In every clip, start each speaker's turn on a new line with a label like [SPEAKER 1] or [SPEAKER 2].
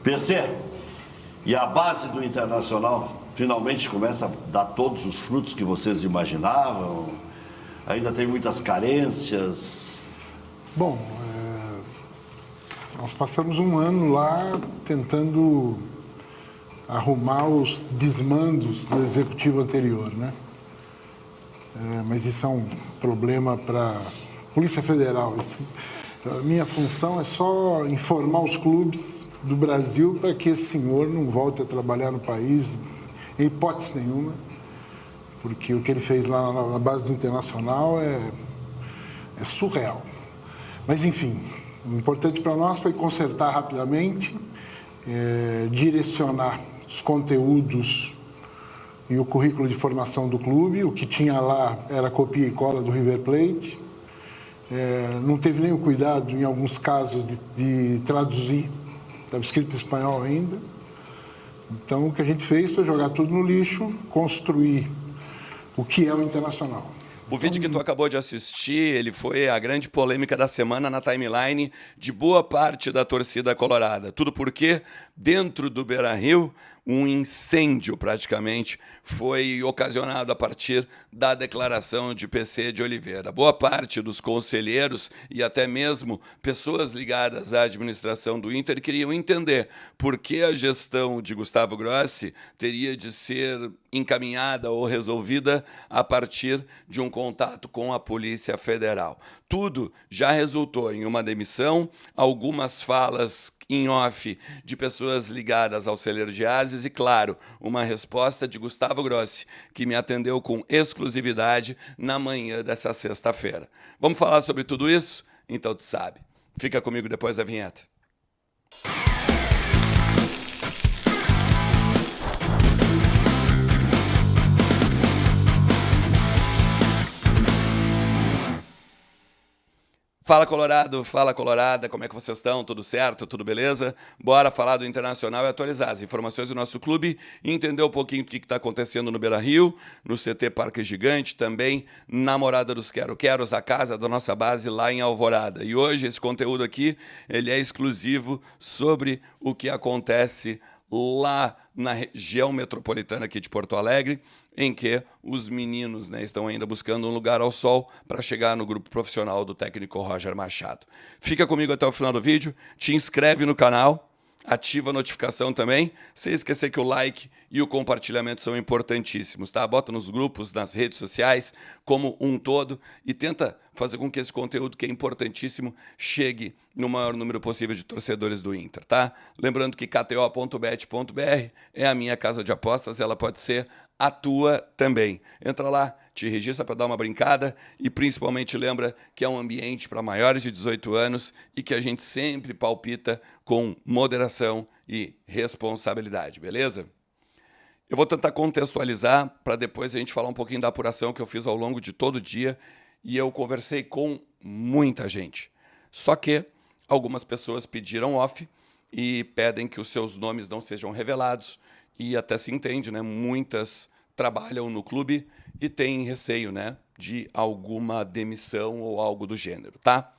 [SPEAKER 1] PC, e a base do Internacional finalmente começa a dar todos os frutos que vocês imaginavam? Ainda tem muitas carências?
[SPEAKER 2] Bom, nós passamos um ano lá tentando arrumar os desmandos do executivo anterior, né? Mas isso é um problema para a Polícia Federal. A minha função é só informar os clubes do Brasil para que esse senhor não volte a trabalhar no país, em hipótese nenhuma, porque o que ele fez lá na base do Internacional é surreal. Mas, enfim, o importante para nós foi consertar rapidamente, direcionar os conteúdos e o currículo de formação do clube. O que tinha lá era copia e cola do River Plate. Não teve nem o cuidado, em alguns casos, de traduzir. Estava escrito em espanhol ainda. Então, o que a gente fez foi jogar tudo no lixo, construir o que é o Internacional.
[SPEAKER 3] O vídeo que tu acabou de assistir, ele foi a grande polêmica da semana na timeline de boa parte da torcida colorada. Tudo porque, dentro do Beira-Rio, um incêndio praticamente foi ocasionado a partir da declaração de PC de Oliveira. Boa parte dos conselheiros e até mesmo pessoas ligadas à administração do Inter queriam entender por que a gestão de Gustavo Grossi teria de ser encaminhada ou resolvida a partir de um contato com a Polícia Federal. Tudo já resultou em uma demissão, algumas falas em off de pessoas ligadas ao celeiro de Ases e, claro, uma resposta de Gustavo Grossi, que me atendeu com exclusividade na manhã dessa sexta-feira. Vamos falar sobre tudo isso? Então tu sabe. Fica comigo depois da vinheta. Fala Colorado, fala Colorada, como é que vocês estão? Tudo certo? Tudo beleza? Bora falar do Internacional e atualizar as informações do nosso clube e entender um pouquinho o que está acontecendo no Beira-Rio, no CT Parque Gigante, também na Morada dos Quero-Queros, a casa da nossa base lá em Alvorada. E hoje esse conteúdo aqui, ele é exclusivo sobre o que acontece lá na região metropolitana aqui de Porto Alegre, em que os meninos, né, estão ainda buscando um lugar ao sol para chegar no grupo profissional do técnico Roger Machado. Fica comigo até o final do vídeo, te inscreve no canal, ativa a notificação também, sem esquecer que o like e o compartilhamento são importantíssimos, tá? Bota nos grupos, nas redes sociais, como um todo, e tenta fazer com que esse conteúdo, que é importantíssimo, chegue no maior número possível de torcedores do Inter, tá? Lembrando que kto.bet.br é a minha casa de apostas, ela pode ser a tua também. Entra lá, te registra para dar uma brincada e principalmente lembra que é um ambiente para maiores de 18 anos e que a gente sempre palpita com moderação e responsabilidade, beleza? Eu vou tentar contextualizar para depois a gente falar um pouquinho da apuração que eu fiz ao longo de todo o dia e eu conversei com muita gente. Só que algumas pessoas pediram off e pedem que os seus nomes não sejam revelados e até se entende, né? Muitas trabalham no clube e têm receio, né, de alguma demissão ou algo do gênero, tá?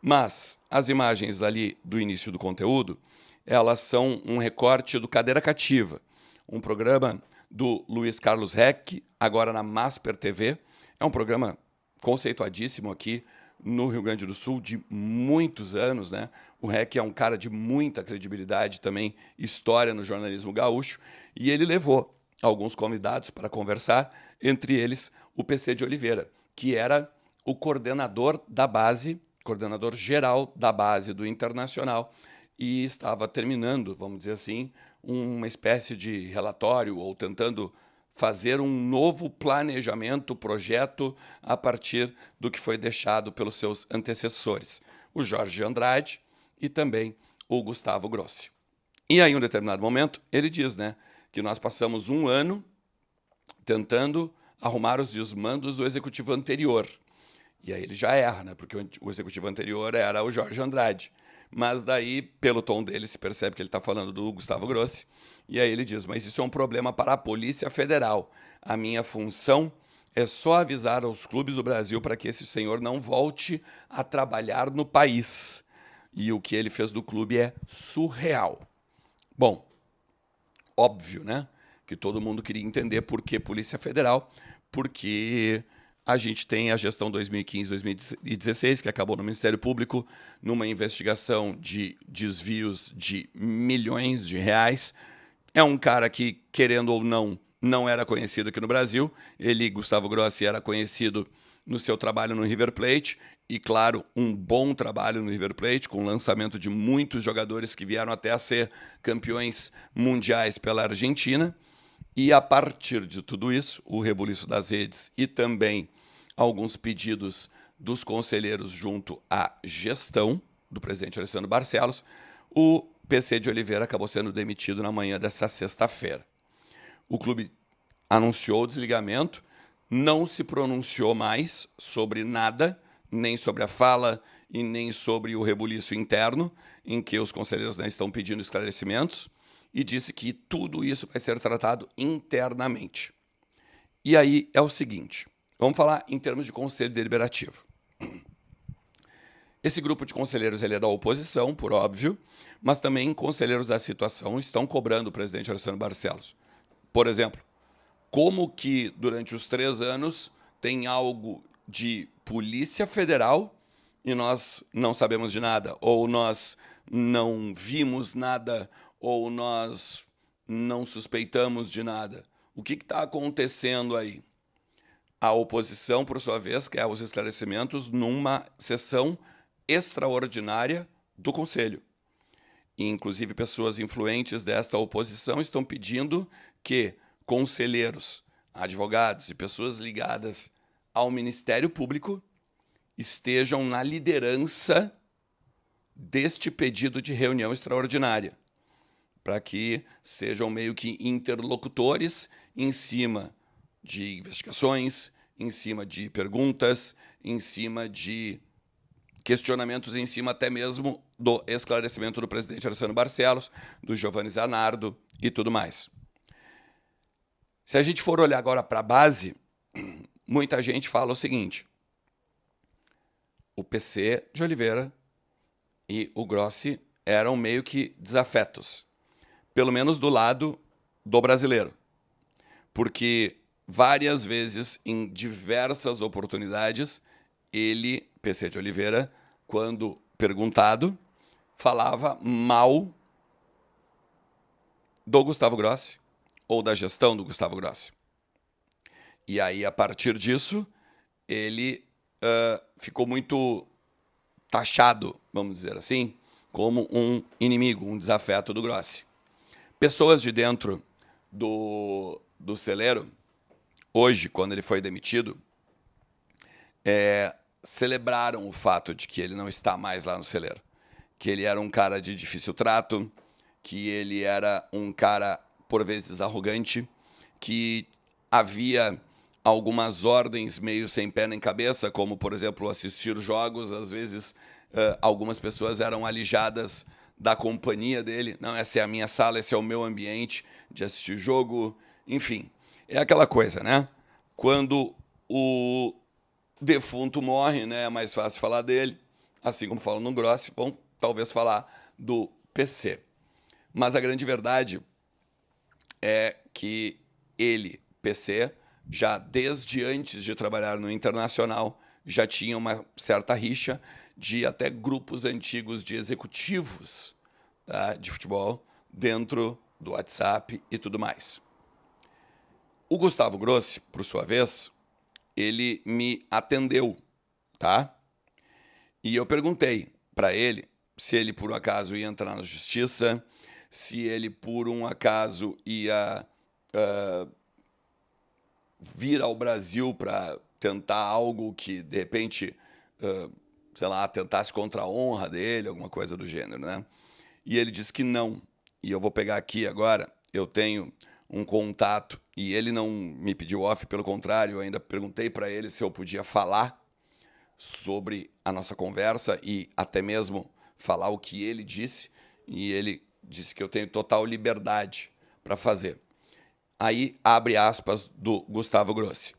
[SPEAKER 3] Mas as imagens ali do início do conteúdo, elas são um recorte do Cadeira Cativa, um programa do Luiz Carlos Reck, agora na Masper TV. É um programa conceituadíssimo aqui no Rio Grande do Sul, de muitos anos, né? O Reck é um cara de muita credibilidade, também história no jornalismo gaúcho, e ele levou alguns convidados para conversar, entre eles o PC de Oliveira, que era o coordenador da base, coordenador geral da base do Internacional, e estava terminando, vamos dizer assim, uma espécie de relatório ou tentando fazer um novo planejamento, projeto, a partir do que foi deixado pelos seus antecessores, o Jorge Andrade e também o Gustavo Grossi. E aí, em um determinado momento, ele diz, né, que nós passamos um ano tentando arrumar os desmandos do executivo anterior. E aí ele já erra, né, porque o executivo anterior era o Jorge Andrade. Mas daí, pelo tom dele, se percebe que ele está falando do Gustavo Grossi. E aí ele diz, mas isso é um problema para a Polícia Federal. A minha função é só avisar aos clubes do Brasil para que esse senhor não volte a trabalhar no país. E o que ele fez do clube é surreal. Bom, óbvio, né? Que todo mundo queria entender por que Polícia Federal, porque a gente tem a gestão 2015-2016, que acabou no Ministério Público, numa investigação de desvios de milhões de reais. É um cara que, querendo ou não, não era conhecido aqui no Brasil. Ele, Gustavo Grossi, era conhecido no seu trabalho no River Plate, e, claro, um bom trabalho no River Plate, com o lançamento de muitos jogadores que vieram até a ser campeões mundiais pela Argentina. E, a partir de tudo isso, o rebuliço das redes e também alguns pedidos dos conselheiros junto à gestão do presidente Alessandro Barcelos, o PC de Oliveira acabou sendo demitido na manhã dessa sexta-feira. O clube anunciou o desligamento, não se pronunciou mais sobre nada, nem sobre a fala e nem sobre o rebuliço interno, em que os conselheiros estão pedindo esclarecimentos, e disse que tudo isso vai ser tratado internamente. E aí é o seguinte, vamos falar em termos de conselho deliberativo. Esse grupo de conselheiros ele é da oposição, por óbvio, mas também conselheiros da situação estão cobrando o presidente Alessandro Barcelos. Por exemplo, como que durante os 3 anos tem algo de Polícia Federal e nós não sabemos de nada, ou nós não vimos nada, ou nós não suspeitamos de nada. O que está acontecendo aí? A oposição, por sua vez, quer os esclarecimentos numa sessão extraordinária do Conselho. E, inclusive, pessoas influentes desta oposição estão pedindo que conselheiros, advogados e pessoas ligadas ao Ministério Público estejam na liderança deste pedido de reunião extraordinária, para que sejam meio que interlocutores em cima de investigações, em cima de perguntas, em cima de questionamentos, em cima até mesmo do esclarecimento do presidente Alessandro Barcelos, do Giovanni Zanardo e tudo mais. Se a gente for olhar agora para a base, muita gente fala o seguinte: o PC de Oliveira e o Grossi eram meio que desafetos, pelo menos do lado do brasileiro, porque várias vezes, em diversas oportunidades, ele, PC de Oliveira, quando perguntado, falava mal do Gustavo Grossi ou da gestão do Gustavo Grossi. E aí, a partir disso, ele ficou muito taxado, vamos dizer assim, como um inimigo, um desafeto do Grossi. Pessoas de dentro do celeiro, hoje, quando ele foi demitido, celebraram o fato de que ele não está mais lá no celeiro, que ele era um cara de difícil trato, que ele era um cara, por vezes, arrogante, que havia algumas ordens meio sem pé nem cabeça, como, por exemplo, assistir jogos. Às vezes, algumas pessoas eram alijadas da companhia dele. Não, essa é a minha sala, esse é o meu ambiente de assistir jogo. Enfim, é aquela coisa, né? Quando o defunto morre, né, é mais fácil falar dele. Assim como falam no Grossi, vão talvez falar do PC. Mas a grande verdade é que ele, PC, já desde antes de trabalhar no Internacional, já tinha uma certa rixa de até grupos antigos de executivos, tá, de futebol dentro do WhatsApp e tudo mais. O Gustavo Grossi, por sua vez, ele me atendeu, tá? E eu perguntei para ele se ele por um acaso ia entrar na justiça, se ele por um acaso ia vir ao Brasil para tentar algo que, de repente, sei lá, tentasse contra a honra dele, alguma coisa do gênero, né? E ele disse que não. E eu vou pegar aqui agora, eu tenho um contato, e ele não me pediu off, pelo contrário, eu ainda perguntei para ele se eu podia falar sobre a nossa conversa e até mesmo falar o que ele disse, e ele disse que eu tenho total liberdade para fazer. Aí, abre aspas do Gustavo Grossi.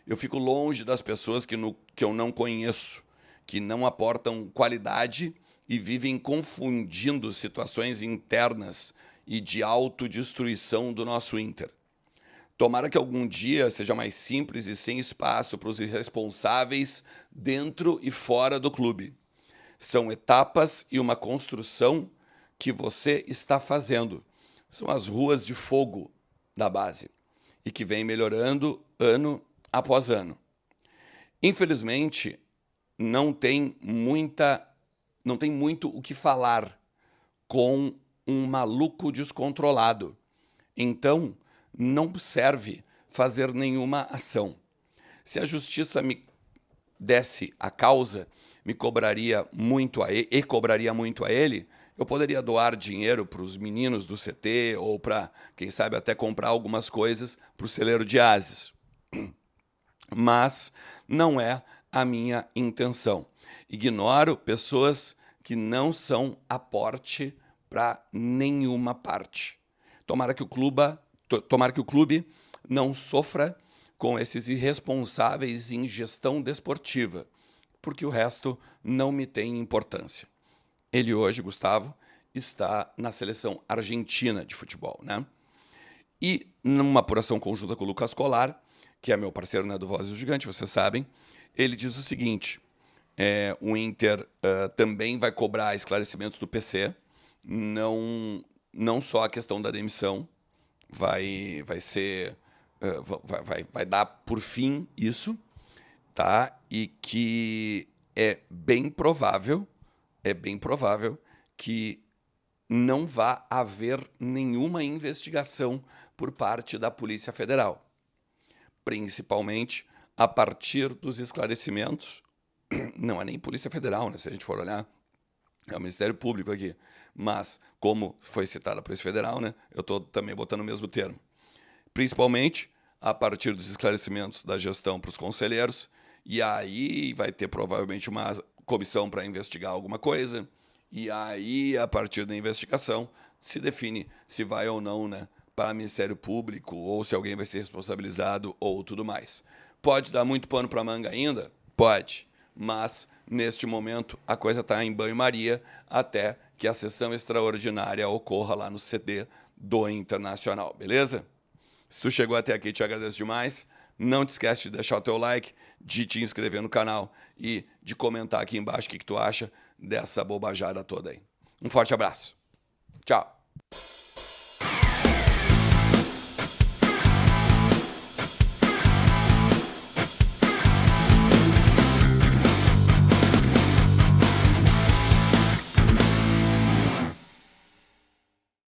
[SPEAKER 3] Eu fico longe das pessoas que eu não conheço, que não aportam qualidade e vivem confundindo situações internas e de autodestruição do nosso Inter. Tomara que algum dia seja mais simples e sem espaço para os irresponsáveis dentro e fora do clube. São etapas e uma construção que você está fazendo. São as ruas de fogo da base e que vem melhorando ano após ano. Infelizmente, não tem muito o que falar com um maluco descontrolado. Então, não serve fazer nenhuma ação. Se a justiça me desse a causa, me cobraria muito cobraria muito a ele, eu poderia doar dinheiro para os meninos do CT ou para, quem sabe, até comprar algumas coisas para o celeiro de Ases. Mas não é a minha intenção. Ignoro pessoas que não são aporte para nenhuma parte. Tomara que o clube não sofra com esses irresponsáveis em gestão desportiva, porque o resto não me tem importância. Ele hoje, Gustavo, está na seleção argentina de futebol, né? E numa apuração conjunta com o Lucas Colar, que é meu parceiro, né, do Voz do Gigante, vocês sabem, ele diz o seguinte: o Inter também vai cobrar esclarecimentos do PC, não só a questão da demissão, vai dar por fim isso, tá? E que é bem provável que não vá haver nenhuma investigação por parte da Polícia Federal, principalmente a partir dos esclarecimentos. Não é nem Polícia Federal, né? Se a gente for olhar, é o Ministério Público aqui. Mas, como foi citada a Polícia Federal, né? Eu estou também botando o mesmo termo. Principalmente a partir dos esclarecimentos da gestão para os conselheiros, e aí vai ter provavelmente uma comissão para investigar alguma coisa, e aí, a partir da investigação, se define se vai ou não, né, para o Ministério Público, ou se alguém vai ser responsabilizado, ou tudo mais. Pode dar muito pano para manga ainda? Pode. Mas, neste momento, a coisa está em banho-maria até que a sessão extraordinária ocorra lá no CD do Internacional, beleza? Se tu chegou até aqui, te agradeço demais. Não te esquece de deixar o teu like, de te inscrever no canal e de comentar aqui embaixo o que tu acha dessa bobajada toda aí. Um forte abraço. Tchau.